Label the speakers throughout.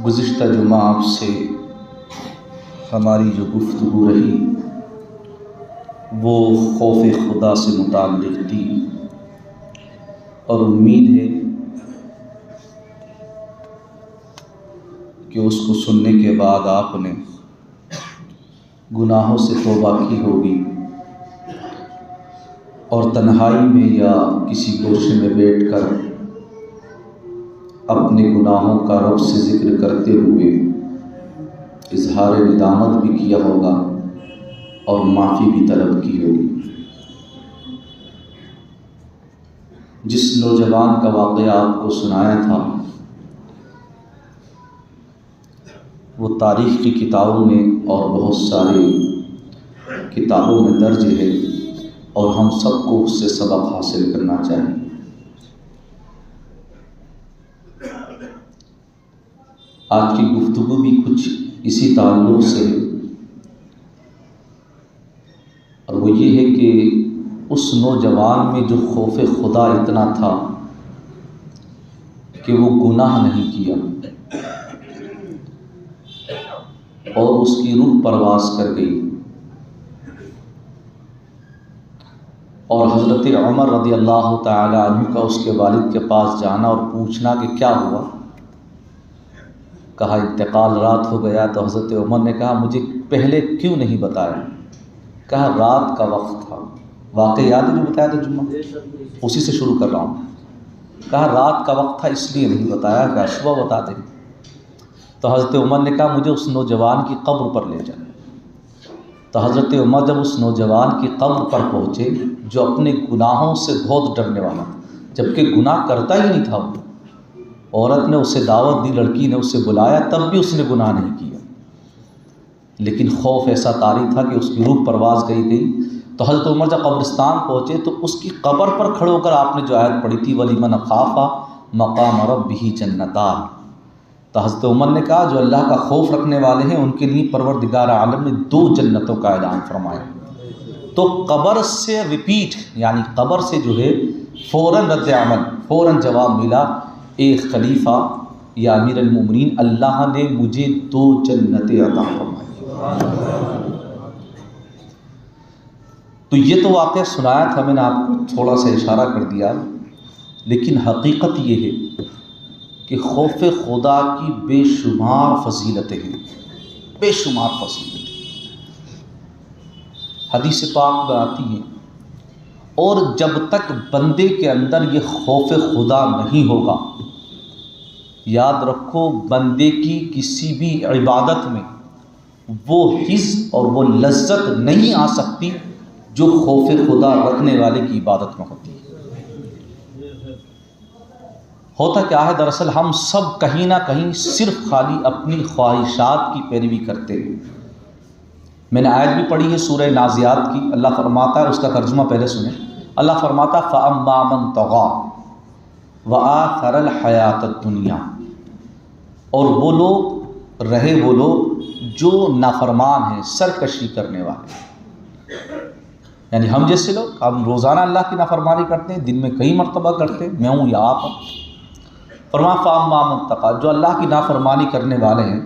Speaker 1: گزشتہ جمعہ آپ سے ہماری جو گفتگو رہی وہ خوف خدا سے متعلق تھی، اور امید ہے کہ اس کو سننے کے بعد آپ نے گناہوں سے توبہ کی ہوگی اور تنہائی میں یا کسی گوشے میں بیٹھ کر اپنے گناہوں کا رب سے ذکر کرتے ہوئے اظہار ندامت بھی کیا ہوگا اور معافی بھی طلب کی ہوگی۔ جس نوجوان کا واقعہ آپ کو سنایا تھا وہ تاریخ کی کتابوں میں اور بہت سارے کتابوں میں درج ہے، اور ہم سب کو اس سے سبق حاصل کرنا چاہیے۔ آج کی گفتگو بھی کچھ اسی تعلق سے ہے، اور وہ یہ ہے کہ اس نوجوان میں جو خوف خدا اتنا تھا کہ وہ گناہ نہیں کیا اور اس کی روح پرواز کر گئی، اور حضرت عمر رضی اللہ تعالی عنہ کا اس کے والد کے پاس جانا اور پوچھنا کہ کیا ہوا۔ کہا انتقال رات ہو گیا، تو حضرت عمر نے کہا مجھے پہلے کیوں نہیں بتایا؟ کہا رات کا وقت تھا۔ واقعہ یاد ہے جو بتایا تھا جمعہ، اسی سے شروع کر رہا ہوں۔ کہا رات کا وقت تھا اس لیے نہیں بتایا، کہ صبح بتا دیں۔ تو حضرت عمر نے کہا مجھے اس نوجوان کی قبر پر لے جائیں۔ تو حضرت عمر جب اس نوجوان کی قبر پر پہنچے جو اپنے گناہوں سے بہت ڈرنے والا تھا، جبکہ گناہ کرتا ہی نہیں تھا، وہ عورت نے اسے دعوت دی، لڑکی نے اسے بلایا، تب بھی اس نے گناہ نہیں کیا، لیکن خوف ایسا طاری تھا کہ اس کی روح پرواز گئی۔ تو حضرت عمر جب قبرستان پہنچے تو اس کی قبر پر کھڑے ہو کر آپ نے جو آیت پڑھی تھی وَلِمَنْ خَافَ مَقَامَ رَبِّهِ جَنَّتَانِ، تو حضرت عمر نے کہا جو اللہ کا خوف رکھنے والے ہیں ان کے لیے پروردگار عالم نے 2 جنتوں کا اعلان فرمایا۔ تو قبر سے ریپیٹ، یعنی قبر سے جو ہے فوراً رد عمل، فوراً جواب ملا، اے خلیفہ یا امیر المومنین، اللہ نے مجھے 2 جنتیں عطا فرمائی۔ تو یہ تو واقعہ سنایا تھا میں نے آپ کو، تھوڑا سا اشارہ کر دیا، لیکن حقیقت یہ ہے کہ خوف خدا کی بے شمار فضیلتیں ہیں، بے شمار فضیلتیں حدیث پاک میں آتی ہیں، اور جب تک بندے کے اندر یہ خوف خدا نہیں ہوگا، یاد رکھو بندے کی کسی بھی عبادت میں وہ حس اور وہ لذت نہیں آ سکتی جو خوف خدا رکھنے والے کی عبادت میں ہوتی ہے۔ ہوتا کیا ہے دراصل ہم سب کہیں نہ کہیں صرف خالی اپنی خواہشات کی پیروی کرتے ہیں۔ میں نے آیت بھی پڑھی ہے سورہ نازعات کی، اللہ فرماتا ہے، اس کا ترجمہ پہلے سنیں۔ اللہ فرماتا فَأَمَّا مَن طَغَىٰ وَآثَرَ الْحَيَاةَ الدُّنْيَا، اور وہ لوگ جو نافرمان ہیں، سرکشی کرنے والے، یعنی ہم جیسے لوگ، ہم روزانہ اللہ کی نافرمانی کرتے ہیں، دن میں کئی مرتبہ کرتے ہیں، میں ہوں یا آپ ہوں۔ فرمایا فَأَمَّا مَن طَغَىٰ، جو اللہ کی نافرمانی کرنے والے ہیں،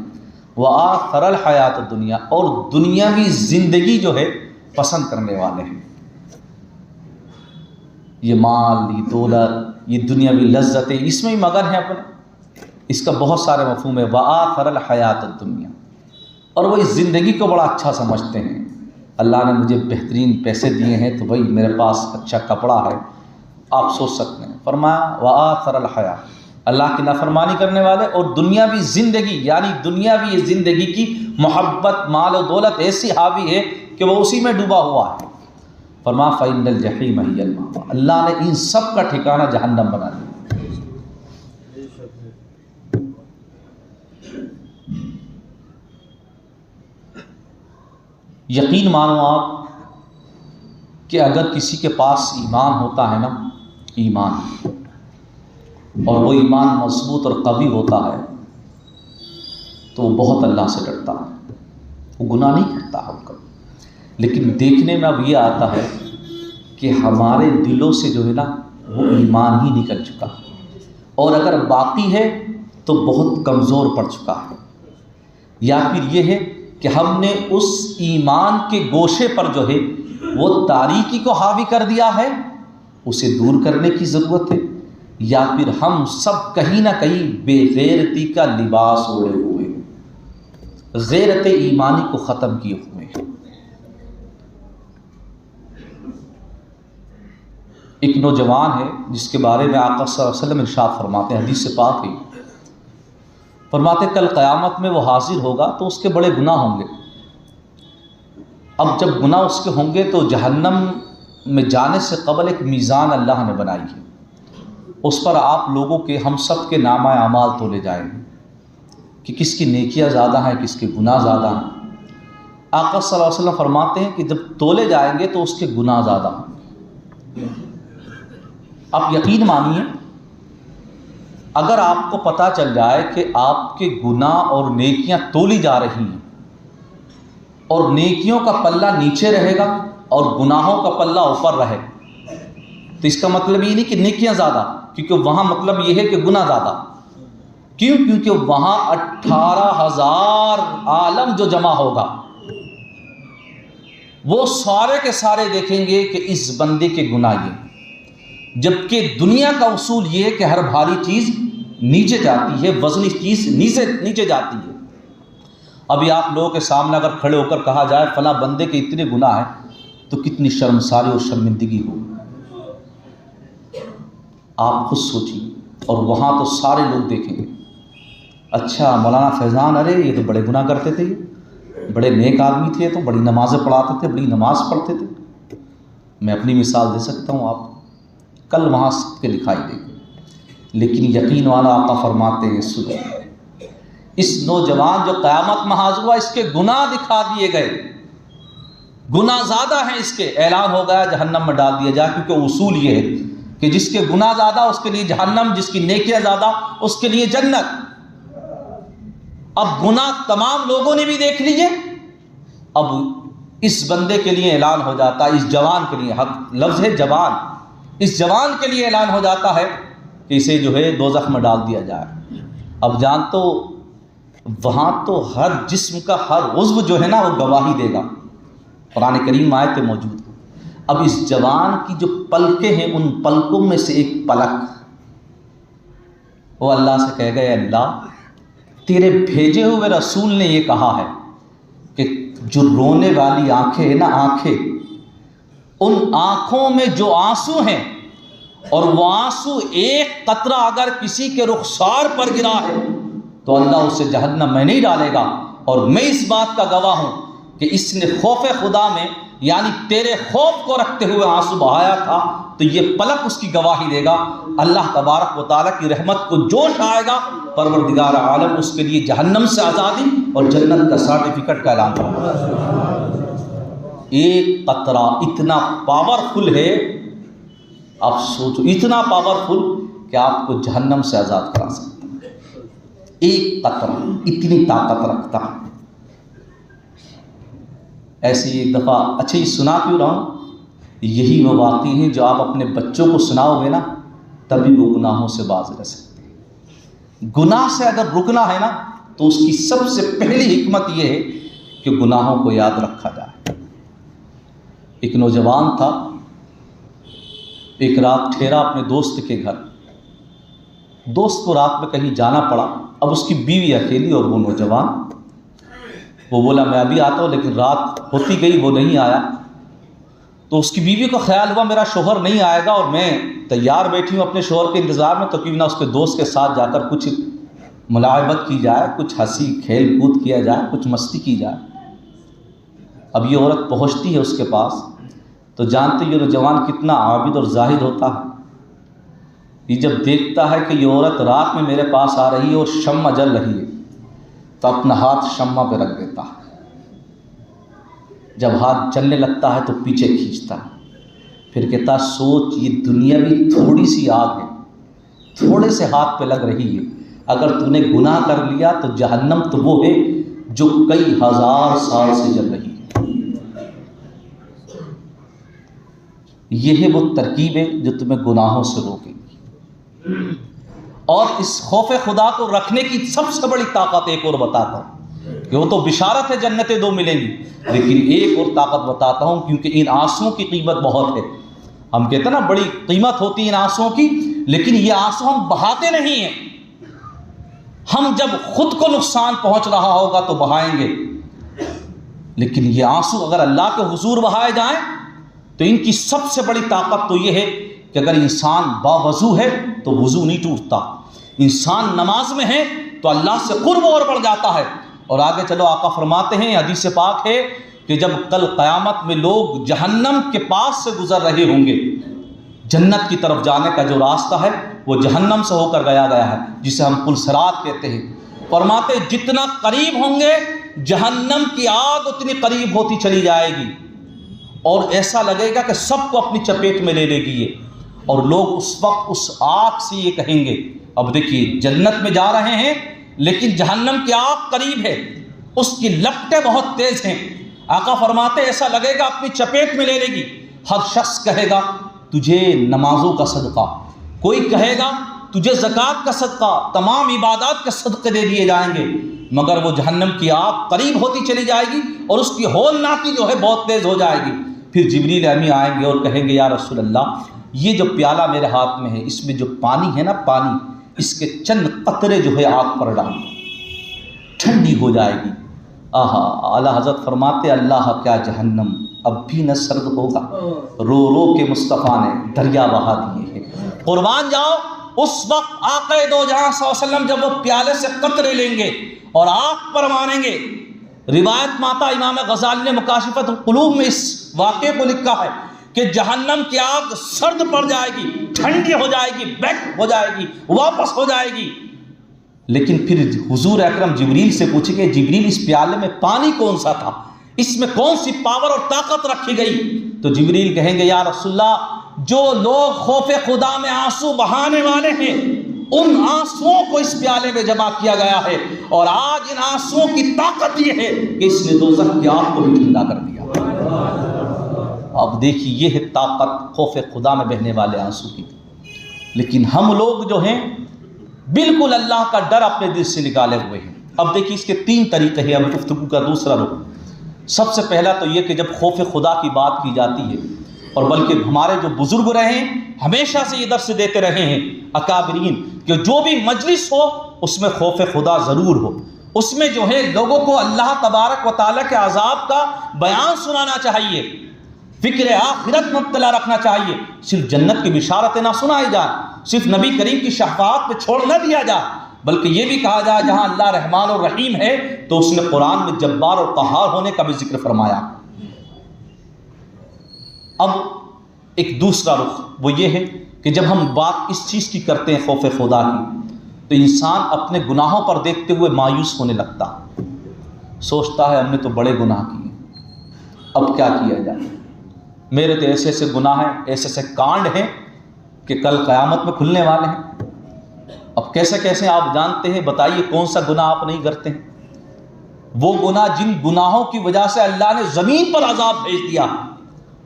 Speaker 1: وَآثَرَ الْحَيَاةَ الدُّنْيَا، اور دنیاوی زندگی جو ہے پسند کرنے والے ہیں، یہ مال، یہ دولت، یہ دنیاوی لذتیں، اس میں ہی مگن ہے اپنے، اس کا بہت سارے مفہوم ہے۔ وَآثَرَ الْحَيَاةَ الدُّنْيَا، اور وہ اس زندگی کو بڑا اچھا سمجھتے ہیں۔ اللہ نے مجھے بہترین پیسے دیے ہیں تو بھائی میرے پاس اچھا کپڑا ہے، آپ سوچ سکتے ہیں۔ فرمایا وَآثَرَ الْحَيَاةَ، اللہ کی نافرمانی کرنے والے اور دنیاوی زندگی، یعنی دنیاوی زندگی کی محبت، مال و دولت ایسی حاوی ہے کہ وہ اسی میں ڈوبا ہوا ہے۔ فرمایا فَإِنَّ الْجَحِيمَ هِيَ الْمَأْوَىٰ، اللہ نے ان سب کا ٹھکانہ جہنم بنا دیا۔ یقین مانو آپ کہ اگر کسی کے پاس ایمان ہوتا ہے نا، ایمان، اور وہ ایمان مضبوط اور قوی ہوتا ہے، تو وہ بہت اللہ سے ڈرتا ہے، وہ گناہ نہیں کرتا ہے کبھی۔ لیکن دیکھنے میں اب یہ آتا ہے کہ ہمارے دلوں سے جو ہے نا وہ ایمان ہی نکل چکا، اور اگر باقی ہے تو بہت کمزور پڑ چکا ہے، یا پھر یہ ہے کہ ہم نے اس ایمان کے گوشے پر جو ہے وہ تاریکی کو حاوی کر دیا ہے، اسے دور کرنے کی ضرورت ہے، یا پھر ہم سب کہیں نہ کہیں بے غیرتی کا لباس اوڑھے ہوئے ہیں، غیرت ایمانی کو ختم کیے ہوئے ہیں۔ ایک نوجوان ہے جس کے بارے میں آقا صلی اللہ علیہ وسلم ارشاد فرماتے ہیں، حدیث سے پاک ہے، فرماتے کل قیامت میں وہ حاضر ہوگا تو اس کے بڑے گناہ ہوں گے۔ اب جب گناہ اس کے ہوں گے تو جہنم میں جانے سے قبل ایک میزان اللہ نے بنائی ہے، اس پر آپ لوگوں کے ہم سب کے نامہ اعمال تولے جائیں گے کہ کس کی نیکیاں زیادہ ہیں، کس کے گناہ زیادہ ہیں۔ آقا صلی اللہ علیہ وسلم فرماتے ہیں کہ جب تولے جائیں گے تو اس کے گناہ زیادہ ہیں۔ آپ یقین مانیے، اگر آپ کو پتہ چل جائے کہ آپ کے گناہ اور نیکیاں تولی جا رہی ہیں اور نیکیوں کا پلہ نیچے رہے گا اور گناہوں کا پلہ اوپر رہے، تو اس کا مطلب یہ نہیں کہ نیکیاں زیادہ، کیونکہ وہاں مطلب یہ ہے کہ گناہ زیادہ۔ کیوں؟ کیونکہ وہاں 18,000 عالم جو جمع ہوگا وہ سارے کے سارے دیکھیں گے کہ اس بندے کے گناہ یہ، جبکہ دنیا کا اصول یہ ہے کہ ہر بھاری چیز نیچے جاتی ہے، وزنی چیز نیچے جاتی ہے۔ ابھی آپ لوگوں کے سامنے اگر کھڑے ہو کر کہا جائے فلاں بندے کے اتنے گناہ ہیں تو کتنی شرمساری اور شرمندگی ہو، آپ خود سوچیے۔ اور وہاں تو سارے لوگ دیکھیں گے، اچھا مولانا فیضان، ارے یہ تو بڑے گناہ کرتے تھے، بڑے نیک آدمی تھے، تو بڑی نمازیں پڑھاتے تھے، بڑی نماز پڑھتے تھے۔ میں اپنی مثال دے سکتا ہوں، آپ کل وہاں سب کے دکھائی دے گی، لیکن یقین والا آقا فرماتے ہیں سنو، اس نوجوان جو قیامت میں حاضر ہوا اس کے گناہ دکھا دیے گئے، گناہ زیادہ ہیں، اس کے اعلان ہو گیا جہنم میں ڈال دیا جائے، کیونکہ اصول یہ ہے کہ جس کے گناہ زیادہ اس کے لیے جہنم، جس کی نیکیاں زیادہ اس کے لیے جنت۔ اب گناہ تمام لوگوں نے بھی دیکھ لیے، اب اس بندے کے لیے اعلان ہو جاتا ہے، اس جوان کے لیے، حق لفظ ہے جوان، اس جوان کے لیے اعلان ہو جاتا ہے کہ اسے جو ہے دوزخ میں ڈال دیا جائے۔ اب جان تو وہاں تو ہر جسم کا ہر عضو جو ہے نا وہ گواہی دے گا، قرآن کریم آیتیں موجود ہیں۔ اب اس جوان کی جو پلکیں ہیں، ان پلکوں میں سے ایک پلک وہ اللہ سے کہے گا، اے اللہ تیرے بھیجے ہوئے رسول نے یہ کہا ہے کہ جو رونے والی آنکھیں ہیں نا، آنکھیں، ان آنکھوں میں جو آنسو ہیں، اور وہ آنسو ایک قطرہ اگر کسی کے رخسار پر گرا ہے تو اللہ اسے جہنم میں نہیں ڈالے گا، اور میں اس بات کا گواہ ہوں کہ اس نے خوف خدا میں، یعنی تیرے خوف کو رکھتے ہوئے آنسو بہایا تھا، تو یہ پلک اس کی گواہی دے گا۔ اللہ تبارک و تعالیٰ کی رحمت کو جوش آئے گا، پروردگار عالم اس کے لیے جہنم سے آزادی اور جنت کا سرٹیفکیٹ کا اعلان کرے۔ ایک قطرہ اتنا پاورفل ہے، آپ سوچو، اتنا پاورفل کہ آپ کو جہنم سے آزاد کرا سکتا ہے۔ ایک قطرہ اتنی طاقت رکھتا ہے۔ ایسے ایک دفعہ، اچھا یہ سنا کیوں رہا ہوں، یہی وہ واقعے ہیں جو آپ اپنے بچوں کو سناؤ گے نا تبھی وہ گناہوں سے باز رہ سکتے ہیں۔ گناہ سے اگر رکنا ہے نا تو اس کی سب سے پہلی حکمت یہ ہے کہ گناہوں کو یاد رکھا جائے۔ ایک نوجوان تھا، ایک رات ٹھہرا اپنے دوست کے گھر، دوست کو رات میں کہیں جانا پڑا، اب اس کی بیوی اکیلی اور وہ نوجوان، وہ بولا میں ابھی آتا ہوں، لیکن رات ہوتی گئی وہ نہیں آیا، تو اس کی بیوی کو خیال ہوا میرا شوہر نہیں آئے گا اور میں تیار بیٹھی ہوں اپنے شوہر کے انتظار میں، تو کیوں نہ اس کے دوست کے ساتھ جا کر کچھ ملاعبت کی جائے، کچھ ہنسی کھیل کود کیا جائے، کچھ مستی کی جائے۔ اب یہ عورت پہنچتی ہے اس کے پاس تو جانتے یہ نوجوان کتنا عابد اور زاہد ہوتا ہے، یہ جب دیکھتا ہے کہ یہ عورت رات میں میرے پاس آ رہی ہے اور شمع جل رہی ہے تو اپنا ہاتھ شمع پہ رکھ دیتا ہے، جب ہاتھ جلنے لگتا ہے تو پیچھے کھینچتا ہے، پھر کہتا سوچ یہ دنیا بھی تھوڑی سی آگ ہے، تھوڑے سے ہاتھ پہ لگ رہی ہے، اگر تو نے گناہ کر لیا تو جہنم تو وہ ہے جو کئی ہزار سال سے جل رہی ہے۔ یہ ہے وہ ترکیبیں جو تمہیں گناہوں سے روکیں گی۔ اور اس خوف خدا کو رکھنے کی سب سے بڑی طاقت ایک اور بتاتا ہوں کہ وہ تو بشارت ہے جنتیں دو ملیں گی، لیکن ایک اور طاقت بتاتا ہوں کیونکہ ان آنسوؤں کی قیمت بہت ہے. ہم کہتے ہیں نا بڑی قیمت ہوتی ہے ان آنسوؤں کی، لیکن یہ آنسو ہم بہاتے نہیں ہیں. ہم جب خود کو نقصان پہنچ رہا ہوگا تو بہائیں گے، لیکن یہ آنسو اگر اللہ کے حضور بہائے جائیں تو ان کی سب سے بڑی طاقت تو یہ ہے کہ اگر انسان باوضو ہے تو وضو نہیں ٹوٹتا، انسان نماز میں ہے تو اللہ سے قرب اور بڑھ جاتا ہے. اور آگے چلو آقا فرماتے ہیں، حدیث پاک ہے کہ جب کل قیامت میں لوگ جہنم کے پاس سے گزر رہے ہوں گے، جنت کی طرف جانے کا جو راستہ ہے وہ جہنم سے ہو کر گیا ہے، جسے ہم پل صراط کہتے ہیں. فرماتے جتنا قریب ہوں گے جہنم کی آگ اتنی قریب ہوتی چلی جائے گی، اور ایسا لگے گا کہ سب کو اپنی چپیٹ میں لے لے گی یہ. اور لوگ اس وقت اس آگ سے یہ کہیں گے، اب دیکھیے جنت میں جا رہے ہیں لیکن جہنم کی آگ قریب ہے، اس کی لپٹیں بہت تیز ہیں. آقا فرماتے ایسا لگے گا اپنی چپیٹ میں لے لے گی. ہر شخص کہے گا تجھے نمازوں کا صدقہ، کوئی کہے گا تجھے زکوٰۃ کا صدقہ، تمام عبادات کے صدقے دے دیے جائیں گے، مگر وہ جہنم کی آگ قریب ہوتی چلی جائے گی اور اس کی ہولناکی جو ہے بہت تیز ہو جائے گی. پھر جبریل امی آئیں گے اور کہیں گے یا رسول اللہ یہ جو پیالہ میرے ہاتھ میں ہے اس میں جو پانی ہے نا، پانی اس کے چند قطرے جو ہے آگ پر ڈال، ٹھنڈی ہو جائے گی. آہا، اعلیٰ حضرت فرماتے اللہ کیا جہنم اب بھی نہ سرد ہوگا، رو رو کے مصطفیٰ نے دریا بہا دیے ہیں. قربان جاؤ اس وقت آقا دو جہاں صلی اللہ علیہ وسلم جب وہ پیالے سے قطرے لیں گے اور آگ پر مانیں گے. روایت ماتا امام غزالی نے مکاشفۃ القلوب میں اس واقعے کو لکھا ہے کہ جہنم کی آگ سرد پڑ جائے گی، ٹھنڈی ہو جائے گی، بیک ہو جائے گی، واپس ہو جائے گی. لیکن پھر حضور اکرم جبریل سے پوچھیں گے جبریل اس پیالے میں پانی کون سا تھا، اس میں کون سی پاور اور طاقت رکھی گئی؟ تو جبریل کہیں گے یا رسول اللہ جو لوگ خوف خدا میں آنسو بہانے والے ہیں ان آنسوؤں کو اس پیالے میں جمع کیا گیا ہے، اور آج ان آنسوؤں کی طاقت یہ ہے کہ اس نے دوزخ کی آگ کو بھی ٹھنڈا کر دیا. اب دیکھیے یہ ہے طاقت خوف خدا میں بہنے والے آنسو کی. لیکن ہم لوگ جو ہیں بالکل اللہ کا ڈر اپنے دل سے نکالے ہوئے ہیں. اب دیکھیے اس کے 3 طریقے ہیں. اب گفتگو کا دوسرا رخ، سب سے پہلا تو یہ کہ جب خوف خدا کی بات کی جاتی ہے، اور بلکہ ہمارے جو بزرگ رہے ہیں ہمیشہ سے یہ درس دیتے رہے ہیں اکابرین، کہ جو بھی مجلس ہو اس میں خوف خدا ضرور ہو، اس میں جو ہے لوگوں کو اللہ تبارک و تعالیٰ کے عذاب کا بیان سنانا چاہیے، فکر آخرت مبتلا رکھنا چاہیے. صرف جنت کی بشارتیں نہ سنائی جائیں، صرف نبی کریم کی شفاعت پہ چھوڑ نہ دیا جائے، بلکہ یہ بھی کہا جائے جہاں اللہ رحمان اور رحیم ہے تو اس نے قرآن میں جبار اور قہار ہونے کا بھی ذکر فرمایا. اب ایک دوسرا رخ وہ یہ ہے کہ جب ہم بات اس چیز کی کرتے ہیں خوف خدا کی، تو انسان اپنے گناہوں پر دیکھتے ہوئے مایوس ہونے لگتا، سوچتا ہے ہم نے تو بڑے گناہ کیے، اب کیا کیا جائے، میرے تو ایسے ایسے گناہ ہیں، ایسے ایسے کانڈ ہیں کہ کل قیامت میں کھلنے والے ہیں. اب کیسے کیسے آپ جانتے ہیں، بتائیے کون سا گناہ آپ نہیں کرتے ہیں؟ وہ گناہ جن گناہوں کی وجہ سے اللہ نے زمین پر عذاب بھیج دیا،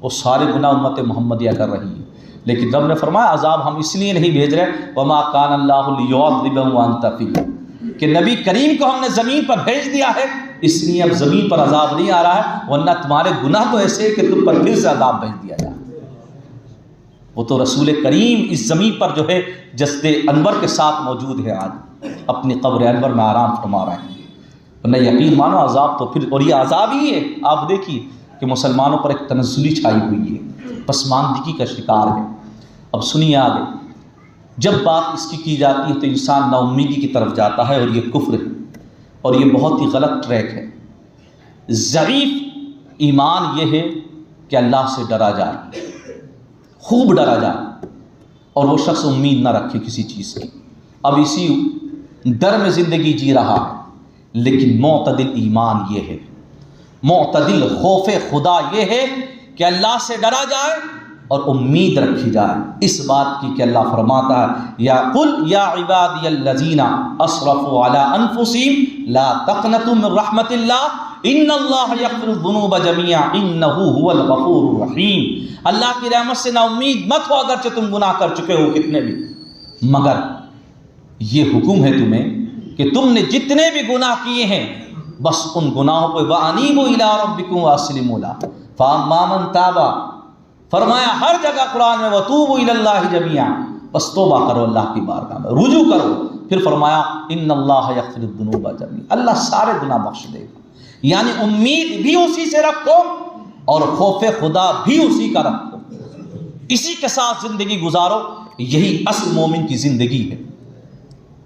Speaker 1: وہ سارے گناہ امت محمدیہ کر رہی ہے. لیکن رب نے فرمایا عذاب ہم اس لیے نہیں بھیج رہے وما کان اللہ لیعذبهم وانت فیہم، کہ نبی کریم کو ہم نے زمین پر بھیج دیا ہے اس لیے اب زمین پر عذاب نہیں آ رہا ہے، ورنہ تمہارے گناہ تو ایسے کہ تم پر پھر سے عذاب بھیج دیا جائے. وہ تو رسول کریم اس زمین پر جو ہے جسد انور کے ساتھ موجود ہے، آج اپنی قبر انور میں آرام فرما رہے ہیں. ورنہ یقین مانو عذاب تو پھر، اور یہ عذاب ہی ہے. آپ دیکھیے کہ مسلمانوں پر ایک تنزلی چھائی ہوئی ہے، پسماندگی کا شکار ہے. اب سنیے آگے، جب بات اس کی جاتی ہے تو انسان نا امیدی کی طرف جاتا ہے، اور یہ کفر ہے اور یہ بہت ہی غلط ٹریک ہے. ضعیف ایمان یہ ہے کہ اللہ سے ڈرا جائے، خوب ڈرا جائے، اور وہ شخص امید نہ رکھے کسی چیز کی، اب اسی ڈر میں زندگی جی رہا ہے. لیکن معتدل ایمان یہ ہے، معتدل خوف خدا یہ ہے کہ اللہ سے ڈرا جائے اور امید رکھی جائے اس بات کی کہ اللہ فرماتا ہے یا قل یا عبادی الذین اسرفوا علی انفسہم لا تقنطوا من رحمت اللہ ان اللہ یغفر الذنوب جميعا انہ هو الغفور الرحیم. اللہ کی رحمت سے نا امید مت ہو اگرچہ تم گناہ کر چکے ہو کتنے بھی، مگر یہ حکم ہے تمہیں کہ تم نے جتنے بھی گناہ کیے ہیں بس ان گناہوں پہ وَأَنِيبُوا إِلَىٰ رَبِّكُمْ وَأَسْلِمُوا لَهُ فَأَمَّا مَن تَابَ، فرمایا ہر جگہ قرآن میں وَتُوبُوا إِلَى اللَّهِ جَمِيعًا، بس توبہ کرو اللہ کی بارگاہ میں، رجوع کرو۔ پھر فرمایا إِنَّ اللَّهَ يَغْفِرُ الذُّنُوبَ جَمِيعًا، اللہ سارے گناہ بخش دے گا۔ یعنی امید بھی اسی سے رکھو اور خوف خدا بھی اسی کا رکھو، اسی کے ساتھ زندگی گزارو۔ یہی اصل مومن کی زندگی ہے۔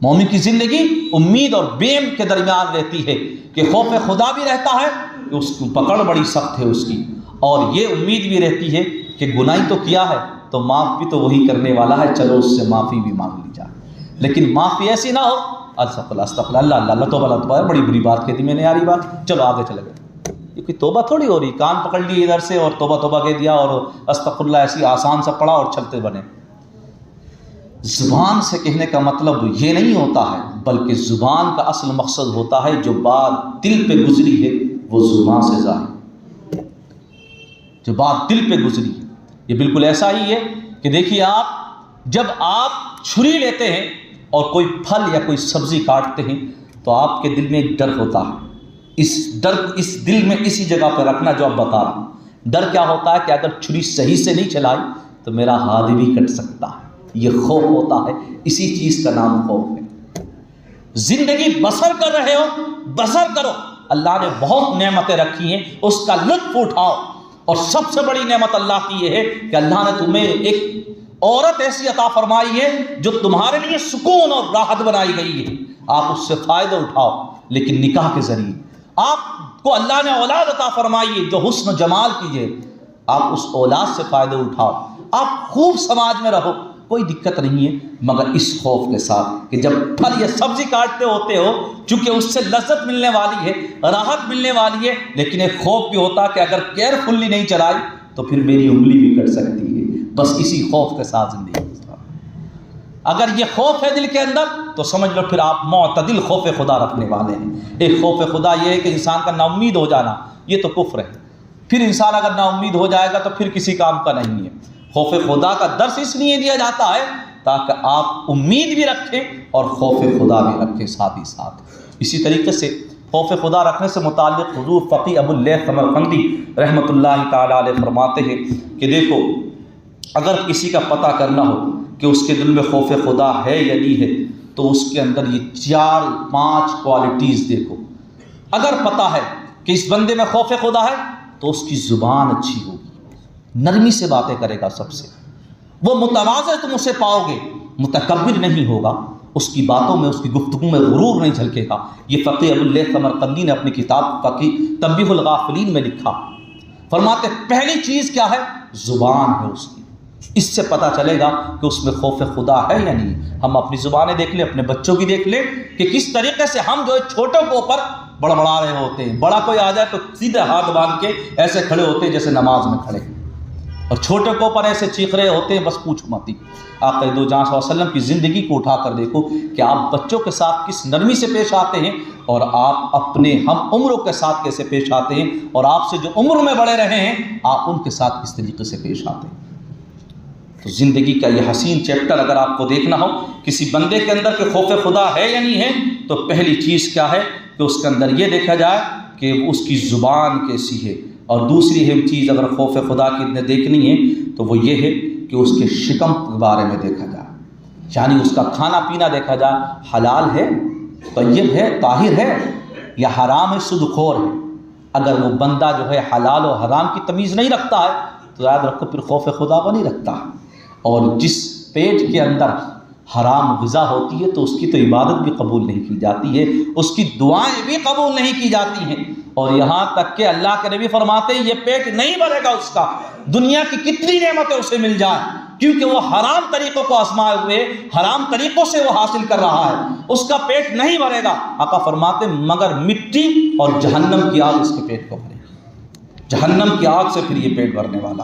Speaker 1: مومن کی زندگی امید اور بیم کے درمیان رہتی ہے کہ خوف خدا بھی رہتا ہے کہ اس کی پکڑ بڑی سخت ہے اس کی، اور یہ امید بھی رہتی ہے کہ گناہ تو کیا ہے تو معاف بھی تو وہی کرنے والا ہے، چلو اس سے معافی بھی مانگ لی جائے۔ لیکن معافی ایسی نہ ہو استغفر اللہ اللہ اللہ توبہ بڑی بری بات کہتی میں نے یاری بات، چلو آگے چلے گئے۔ یہ کوئی توبہ تھوڑی ہو رہی، کان پکڑ لی ادھر سے اور توبہ کہہ دیا اور استغفر اللہ ایسی آسان سے پڑھا اور چلتے بنے۔ زبان سے کہنے کا مطلب یہ نہیں ہوتا ہے، بلکہ زبان کا اصل مقصد ہوتا ہے جو بات دل پہ گزری ہے وہ زبان سے ظاہر، جو بات دل پہ گزری ہے۔ یہ بالکل ایسا ہی ہے کہ دیکھیے جب آپ چھری لیتے ہیں اور کوئی پھل یا کوئی سبزی کاٹتے ہیں تو آپ کے دل میں ایک ڈر ہوتا ہے۔ اس ڈر اس دل میں اسی جگہ پہ رکھنا جو آپ بتا رہا ہوں۔ ڈر کیا ہوتا ہے کہ اگر چھری صحیح سے نہیں چلائی تو میرا ہاتھ بھی کٹ سکتا ہے، یہ خوف ہوتا ہے۔ اسی چیز کا نام خوف ہے۔ زندگی بسر کر رہے ہو، بسر کرو، اللہ نے بہت نعمتیں رکھی ہیں، اس کا لطف اٹھاؤ۔ اور سب سے بڑی نعمت اللہ کی یہ ہے کہ اللہ نے تمہیں ایک عورت ایسی عطا فرمائی ہے جو تمہارے لیے سکون اور راحت بنائی گئی ہے، آپ اس سے فائدہ اٹھاؤ، لیکن نکاح کے ذریعے۔ آپ کو اللہ نے اولاد عطا فرمائی ہے جو حسن و جمال کی ہے، آپ اس اولاد سے فائدہ اٹھاؤ، آپ خوب سماج میں رہو، کوئی دقت نہیں ہے، مگر اس خوف کے ساتھ کہ جب پھل یا سبزی کاٹتے ہوتے ہو چونکہ اس سے لذت ملنے والی ہے، راحت ملنے والی ہے، لیکن ایک خوف بھی ہوتا کہ اگر کیئرفلی نہیں چلائی تو پھر میری انگلی بھی کٹ سکتی ہے۔ بس اسی خوف کے ساتھ زندگی گزارو۔ اگر یہ خوف ہے دل کے اندر تو سمجھ لو پھر آپ معتدل خوف خدا رکھنے والے ہیں۔ ایک خوف خدا یہ ہے کہ انسان کا نا امید ہو جانا، یہ تو کفر ہے۔ پھر انسان اگر نا امید ہو جائے گا تو پھر کسی کام کا نہیں ہے۔ خوف خدا کا درس اس لیے دیا جاتا ہے تاکہ آپ امید بھی رکھیں اور خوف خدا بھی رکھیں ساتھ ہی ساتھ۔ اسی طریقے سے خوف خدا رکھنے سے متعلق حضور فقی ابو اللیث سمرقندی رحمۃ اللہ تعالیٰ علیہ فرماتے ہیں کہ دیکھو اگر کسی کا پتہ کرنا ہو کہ اس کے دل میں خوف خدا ہے یا نہیں ہے تو اس کے اندر یہ 4-5 کوالٹیز دیکھو۔ اگر پتہ ہے کہ اس بندے میں خوف خدا ہے تو اس کی زبان اچھی ہوگی، نرمی سے باتیں کرے گا سب سے، وہ متواضع تم اسے پاؤ گے، متکبر نہیں ہوگا، اس کی باتوں میں اس کی گفتگو میں غرور نہیں جھلکے گا۔ یہ فقی ابو اللیث سمرقندی نے اپنی کتاب فقی تنبیہ الغافلین میں لکھا۔ فرماتے پہلی چیز کیا ہے؟ زبان ہے اس کی، اس سے پتہ چلے گا کہ اس میں خوف خدا ہے یا نہیں۔ ہم اپنی زبانیں دیکھ لیں، اپنے بچوں کی دیکھ لیں کہ کس طریقے سے ہم جو ہے چھوٹوں کے اوپر بڑبڑا رہے ہوتے ہیں، بڑا کوئی آ جائے تو سیدھے ہاتھ باندھ کے ایسے کھڑے ہوتے ہیں جیسے نماز میں کھڑے ہیں، اور چھوٹے کے اوپر ایسے چیخ رہے ہوتے ہیں بس پوچھو مت۔ آپ دو جہاں صلی اللہ علیہ وسلم کی زندگی کو اٹھا کر دیکھو کہ آپ بچوں کے ساتھ کس نرمی سے پیش آتے ہیں اور آپ اپنے ہم عمروں کے ساتھ کیسے پیش آتے ہیں، اور آپ سے جو عمر میں بڑے رہے ہیں آپ ان کے ساتھ کس طریقے سے پیش آتے ہیں۔ تو زندگی کا یہ حسین چیپٹر اگر آپ کو دیکھنا ہو کسی بندے کے اندر کہ خوف خدا ہے یا نہیں ہے تو پہلی چیز کیا ہے کہ اس کے اندر یہ دیکھا جائے کہ اس کی زبان کیسی ہے، اور دوسری اہم چیز اگر خوف خدا کی دیکھنی ہے تو وہ یہ ہے کہ اس کے شکم کے بارے میں دیکھا جائے، یعنی اس کا کھانا پینا دیکھا جائے، حلال ہے، طیب ہے، طاہر ہے یا حرام ہے، سود خور ہے۔ اگر وہ بندہ جو ہے حلال و حرام کی تمیز نہیں رکھتا ہے تو یاد رکھو پھر خوف خدا کو نہیں رکھتا ہے۔ اور جس پیٹ کے اندر حرام غذا ہوتی ہے تو اس کی تو عبادت بھی قبول نہیں کی جاتی ہے، اس کی دعائیں بھی قبول نہیں کی جاتی ہیں، اور یہاں تک کہ اللہ کے نبی فرماتے ہیں یہ پیٹ نہیں بھرے گا اس کا، دنیا کی کتنی نعمتیں اسے مل جائیں، کیونکہ وہ حرام طریقوں کو آزمائے ہوئے، حرام طریقوں سے وہ حاصل کر رہا ہے، اس کا پیٹ نہیں بھرے گا۔ آقا فرماتے مگر مٹی اور جہنم کی آگ اس کے پیٹ کو بھرے گی، جہنم کی آگ سے پھر یہ پیٹ بھرنے والا۔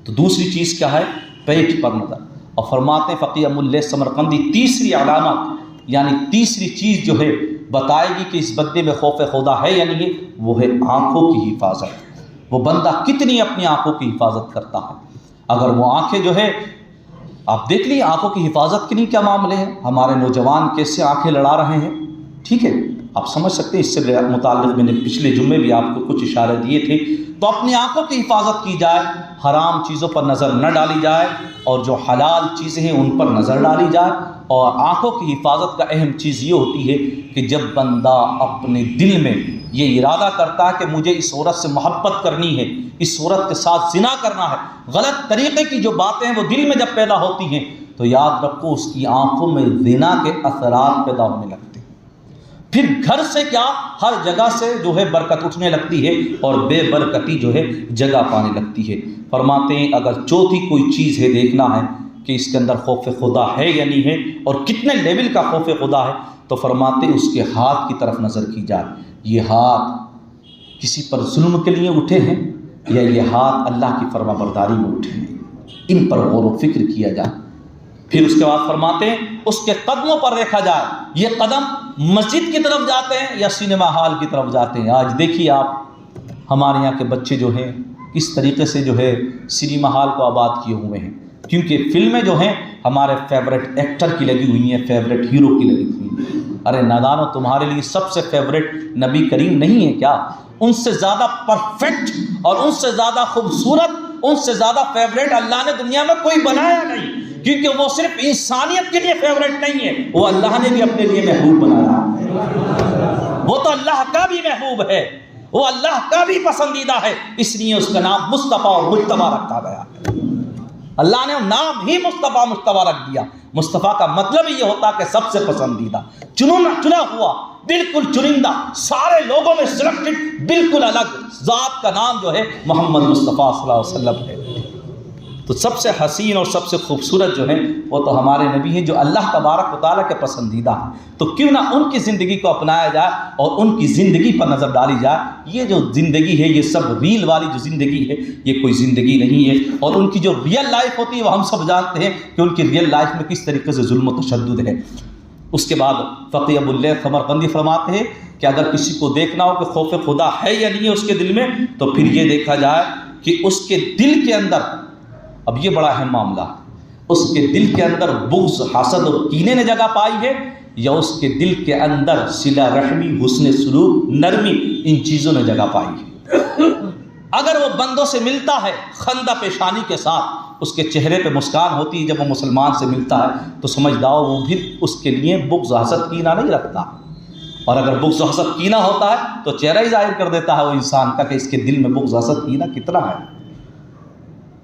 Speaker 1: تو دوسری چیز کیا ہے؟ پیٹ پر نظر۔ اور فرماتے فقی ابو اللیث سمرقندی تیسری علامت یعنی تیسری چیز جو ہے بتائے گی کہ اس بندے میں خوف خدا ہے یا نہیں، وہ ہے آنکھوں کی حفاظت۔ وہ بندہ کتنی اپنی آنکھوں کی حفاظت کرتا ہے۔ اگر وہ آنکھیں جو ہے آپ دیکھ لیے آنکھوں کی حفاظت کے لیے کیا معاملے ہیں، ہمارے نوجوان کیسے آنکھیں لڑا رہے ہیں، ٹھیک ہے، آپ سمجھ سکتے ہیں۔ اس سے متعلق میں نے پچھلے جمعے بھی آپ کو کچھ اشارے دیے تھے۔ تو اپنی آنکھوں کی حفاظت کی جائے، حرام چیزوں پر نظر نہ ڈالی جائے، اور جو حلال چیزیں ہیں ان پر نظر ڈالی جائے۔ اور آنکھوں کی حفاظت کا اہم چیز یہ ہوتی ہے کہ جب بندہ اپنے دل میں یہ ارادہ کرتا ہے کہ مجھے اس عورت سے محبت کرنی ہے، اس عورت کے ساتھ زنا کرنا ہے، غلط طریقے کی جو باتیں ہیں وہ دل میں جب پیدا ہوتی ہیں تو یاد رکھو اس کی آنکھوں میں زنا کے اثرات پیدا ہونے لگتے ہیں۔ پھر گھر سے کیا، ہر جگہ سے جو ہے برکت اٹھنے لگتی ہے اور بے برکتی جو ہے جگہ پانے لگتی ہے۔ فرماتے ہیں اگر چوتھی کوئی چیز ہے دیکھنا ہے کہ اس کے اندر خوف خدا ہے یا نہیں ہے اور کتنے لیول کا خوف خدا ہے، تو فرماتے ہیں اس کے ہاتھ کی طرف نظر کی جائے۔ یہ ہاتھ کسی پر ظلم کے لیے اٹھے ہیں یا یہ ہاتھ اللہ کی فرما برداری میں اٹھے ہیں، ان پر غور و فکر کیا جائے۔ پھر اس کے بعد فرماتے ہیں اس کے قدموں پر دیکھا جائے، یہ قدم مسجد کی طرف جاتے ہیں یا سینما ہال کی طرف جاتے ہیں۔ آج دیکھیے آپ ہمارے یہاں کے بچے جو ہیں کس طریقے سے جو ہے سینما ہال کو آباد کیے ہوئے ہیں، کیونکہ فلمیں جو ہیں ہمارے فیوریٹ ایکٹر کی لگی ہوئی ہیں، فیوریٹ ہیرو کی لگی ہوئی ہیں۔ ارے نادانو، تمہارے لیے سب سے فیوریٹ نبی کریم نہیں ہے کیا؟ ان سے زیادہ پرفیکٹ اور ان سے زیادہ خوبصورت، ان سے زیادہ فیوریٹ اللہ نے دنیا میں کوئی بنایا نہیں، کیونکہ وہ صرف انسانیت کے لیے فیوریٹ نہیں ہے، وہ اللہ نے بھی اپنے لیے محبوب بنایا۔ وہ تو اللہ کا بھی محبوب ہے، وہ اللہ کا بھی پسندیدہ ہے، اس لیے اس کا نام مصطفیٰ اور مجتبیٰ رکھا گیا۔ اللہ نے نام ہی مصطفیٰ مجتبیٰ رکھ دیا۔ مصطفیٰ کا مطلب یہ ہوتا کہ سب سے پسندیدہ، چنا ہوا، بالکل چنندہ، سارے لوگوں میں سلیکٹڈ، بالکل الگ ذات کا نام جو ہے محمد مصطفیٰ صلی اللہ علیہ وسلم ہے۔ تو سب سے حسین اور سب سے خوبصورت جو ہیں وہ تو ہمارے نبی ہیں جو اللہ تبارک و تعالیٰ کے پسندیدہ ہیں۔ تو کیوں نہ ان کی زندگی کو اپنایا جائے اور ان کی زندگی پر نظر ڈالی جائے۔ یہ جو زندگی ہے یہ سب ریل والی جو زندگی ہے یہ کوئی زندگی نہیں ہے، اور ان کی جو ریئل لائف ہوتی ہے وہ ہم سب جانتے ہیں کہ ان کی ریئل لائف میں کس طریقے سے ظلم و تشدد ہے۔ اس کے بعد فقی ابو اللیث سمرقندی فرماتے ہیں کہ اگر کسی کو دیکھنا ہو کہ خوف خدا ہے یا نہیں ہے اس کے دل میں، تو پھر یہ دیکھا جائے کہ اس کے دل کے اندر، اب یہ بڑا اہم معاملہ ہے، اس کے دل کے اندر بغض، حسد اور کینے نے جگہ پائی ہے یا اس کے دل کے اندر صلہ رحمی، حسن سلوک، نرمی، ان چیزوں نے جگہ پائی ہے۔ اگر وہ بندوں سے ملتا ہے خندہ پیشانی کے ساتھ، اس کے چہرے پہ مسکان ہوتی ہے جب وہ مسلمان سے ملتا ہے، تو سمجھ جاؤ وہ بھی اس کے لیے بغض، حسد، کینہ نہیں رکھتا۔ اور اگر بغض و حسد، کینہ ہوتا ہے تو چہرہ ہی ظاہر کر دیتا ہے وہ انسان کا کہ اس کے دل میں بغض، حسد، کینہ کتنا ہے۔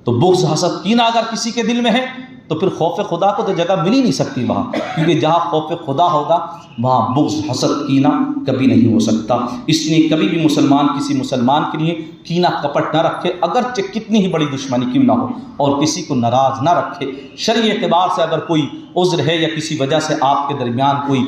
Speaker 1: تو بغض، حسد، کینہ اگر کسی کے دل میں ہے تو پھر خوف خدا کو تو جگہ مل ہی نہیں سکتی وہاں، کیونکہ جہاں خوف خدا ہوگا وہاں بغض، حسد، کینہ کبھی نہیں ہو سکتا۔ اس لیے کبھی بھی مسلمان کسی مسلمان کے لیے کینہ کپٹ نہ رکھے، اگرچہ کتنی ہی بڑی دشمنی کیوں نہ ہو، اور کسی کو ناراض نہ رکھے۔ شرعی اعتبار سے اگر کوئی عذر ہے یا کسی وجہ سے آپ کے درمیان کوئی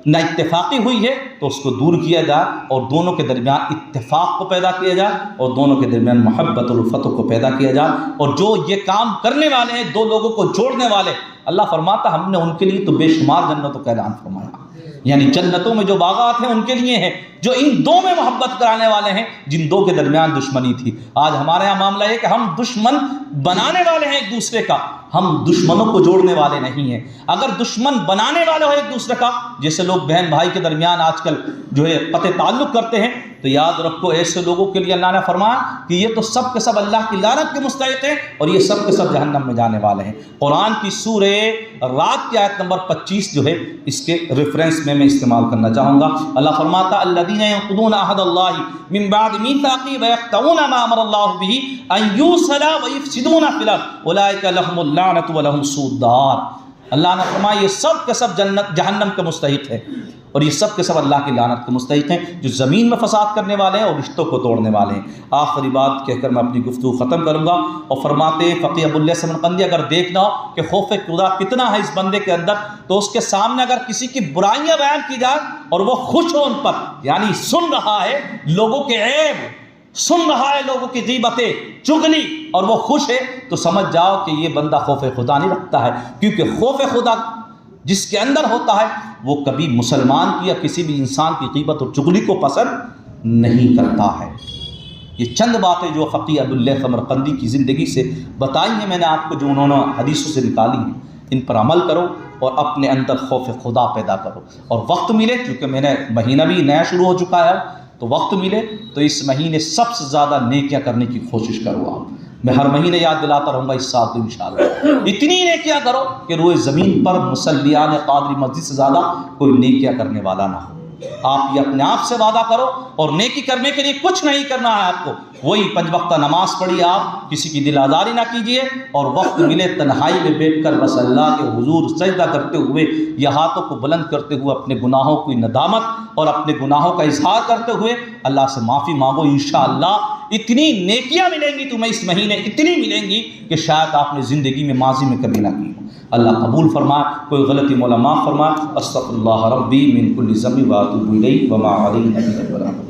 Speaker 1: نا اتفاقی ہوئی ہے تو اس کو دور کیا جائے اور دونوں کے درمیان اتفاق کو پیدا کیا جائے اور دونوں کے درمیان محبت اور الفت کو پیدا کیا جائے۔ اور جو یہ کام کرنے والے ہیں، دو لوگوں کو جوڑنے والے، اللہ فرماتا ہم نے ان کے لیے تو بے شمار جنتوں کا اعلان فرمایا، یعنی جنتوں میں جو باغات ہیں ان کے لیے ہیں جو ان دو میں محبت کرانے والے ہیں جن دو کے درمیان دشمنی تھی۔ آج ہمارے یہاں معاملہ یہ کہ ہم دشمن بنانے والے ہیں ایک دوسرے کا، ہم دشمنوں کو جوڑنے والے نہیں ہیں۔ اگر دشمن بنانے والے ہو ایک دوسرے کا، جیسے لوگ بہن بھائی کے درمیان آج کل جو ہے قطع تعلق کرتے ہیں، تو یاد رکھو ایسے لوگوں کے لیے اللہ نے فرمایا کہ یہ تو سب کے سب اللہ کی لعنت کے مستحق ہیں اور یہ سب کے سب جہنم میں جانے والے ہیں۔ قرآن کی سورہ رات کی آیت نمبر 25 جو ہے اس کے ریفرنس میں استعمال کرنا چاہوں گا۔ اللہ فرماتا الذین ینقضون عہد اللہ من بعد میثاقہ ویقطعون ما امر اللہ بہ ان یوصل ویفسدون فی الارض اولئک لهم اللعنۃ ولهم سوء الدار۔ اللہ نے فرمایا یہ سب کے سب جہنم کے مستحق ہیں اور یہ سب کے سب اللہ کی لعنت کے مستحق ہیں جو زمین میں فساد کرنے والے ہیں اور رشتوں کو توڑنے والے ہیں۔ آخری بات کہہ کر میں اپنی گفتگو ختم کروں گا، اور فرماتے فقی ابو اللیث سمرقندی اگر دیکھنا ہو کہ خوف خدا کتنا ہے اس بندے کے اندر، تو اس کے سامنے اگر کسی کی برائیاں بیان کی جائیں اور وہ خوش ہو ان پر، یعنی سن رہا ہے لوگوں کے عیب، سن رہا ہے لوگوں کی غیبتیں، چغلی، اور وہ خوش ہے، تو سمجھ جاؤ کہ یہ بندہ خوف خدا نہیں رکھتا ہے، کیونکہ خوف خدا جس کے اندر ہوتا ہے وہ کبھی مسلمان کی یا کسی بھی انسان کی غیبت اور چغلی کو پسند نہیں کرتا ہے۔ یہ چند باتیں جو فقی ابواللیث سمرقندی کی زندگی سے بتائی ہیں میں نے آپ کو، جو انہوں نے حدیثوں سے نکالی ہیں، ان پر عمل کرو اور اپنے اندر خوف خدا پیدا کرو. اور وقت ملے، کیونکہ میں نے مہینہ بھی نیا شروع ہو چکا ہے، تو وقت ملے تو اس مہینے سب سے زیادہ نیکیاں کرنے کی کوشش کرو. آپ میں ہر مہینے یاد دلاتا رہوں گا اس سال تو انشاءاللہ اتنی نیکیاں کرو کہ روئے زمین پر مصلیان قادری مسجد سے زیادہ کوئی نیکیاں کرنے والا نہ ہو. آپ یہ اپنے آپ سے وعدہ کرو، اور نیکی کرنے کے لیے کچھ نہیں کرنا ہے آپ کو. وہی 5 وقتہ نماز پڑھی، آپ کسی کی دل آزاری نہ کیجیے، اور وقت ملے تنہائی میں بیٹھ کر بس اللہ کے حضور سجدہ کرتے ہوئے یا ہاتھوں کو بلند کرتے ہوئے اپنے گناہوں کی ندامت اور اپنے گناہوں کا اظہار کرتے ہوئے اللہ سے معافی مانگو. انشاءاللہ اتنی نیکیاں ملیں گی تمہیں اس مہینے، اتنی ملیں گی کہ شاید آپ نے زندگی میں ماضی میں کبھی نہ کی ہو. اللہ قبول فرمائے، کوئی غلطی مولا معاف فرمائے. استغفر اللہ ربی من کل ذنب واتوب الیہ وما علیہ الا البلاغ.